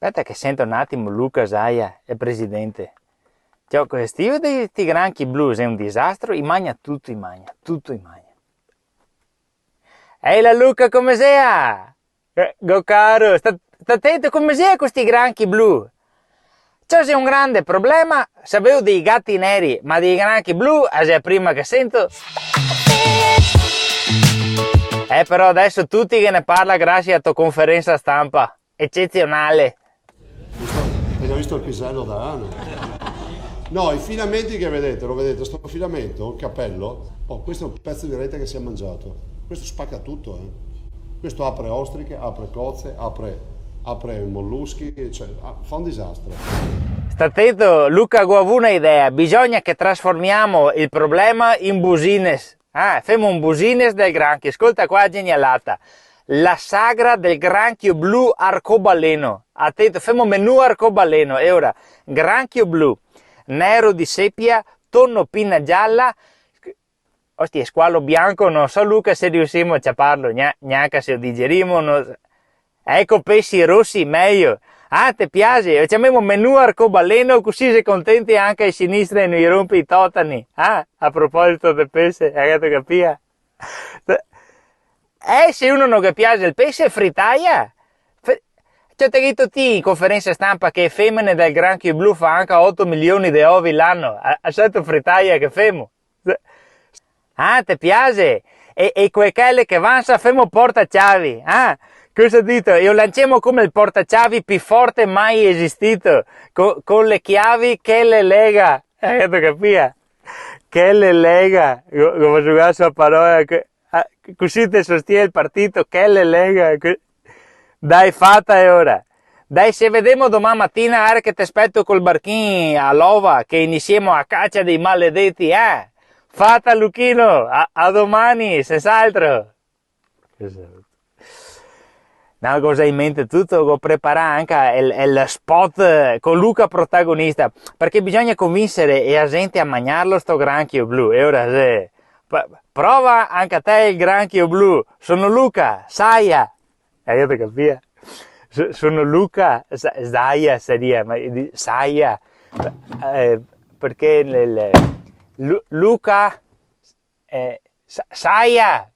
Aspetta che sento un attimo Luca Zaia, il presidente. Cioè, questo dei granchi blues è un disastro, tutto in magna. Ehi la Luca, come sei? Go caro, sta attento come sei questi granchi blu. C'è un grande problema, sapevo dei gatti neri, ma dei granchi blu è la prima che sento. Però adesso tutti che ne parla grazie a tua conferenza stampa, eccezionale. Abbiamo visto il pisello da anno. No, i filamenti che vedete, lo vedete, sto filamento, il cappello, questo è un pezzo di rete che si è mangiato. Questo spacca tutto, Questo apre ostriche, apre cozze, apre molluschi, cioè fa un disastro. Sta attento, Luca, avevo una idea, bisogna che trasformiamo il problema in business. Facciamo un business del granchio, ascolta qua genialata. La sagra del granchio blu arcobaleno. Attento, facciamo un menù arcobaleno. E ora, granchio blu, nero di seppia, tonno pinna gialla, ostia, squalo bianco, non so Luca se riusciamo a ciaparlo, neanche se lo digeriamo. Ecco, pesci rossi, meglio. Ti piace? Facciamo un menù arcobaleno così sei contenti anche a sinistra e non gli rompi i totani. A proposito del pesce, hai capito? Se uno non piace il pesce, frittaia. Cioè, ti ho detto in conferenza stampa che femmine del granchio blu fa anche 8 milioni di ovi l'anno. A certo frittaia che femo. Ti piace? E quelle che vanno, femo portachiavi. Cosa dito? Io lanciamo come il portachiavi più forte mai esistito, con le chiavi che le lega. Hai capito? Che le lega. Come giocare a parola, così ti sostiene il partito, che le lega. Dai, fatta è ora. Dai, se vediamo domani mattina, che ti aspetto col barchino all'ova, che iniziamo a caccia dei maledetti, Fatta Luchino, a domani, senz'altro. Una cosa in mente tutto, devo preparare anche il spot con Luca protagonista, perché bisogna convincere la gente a mangiarlo sto granchio blu. E ora se prova anche a te il granchio blu. Sono Luca, Saia. Io ti capisco. Sono Luca, Saia seria, ma Saia, perché Luca, Saia.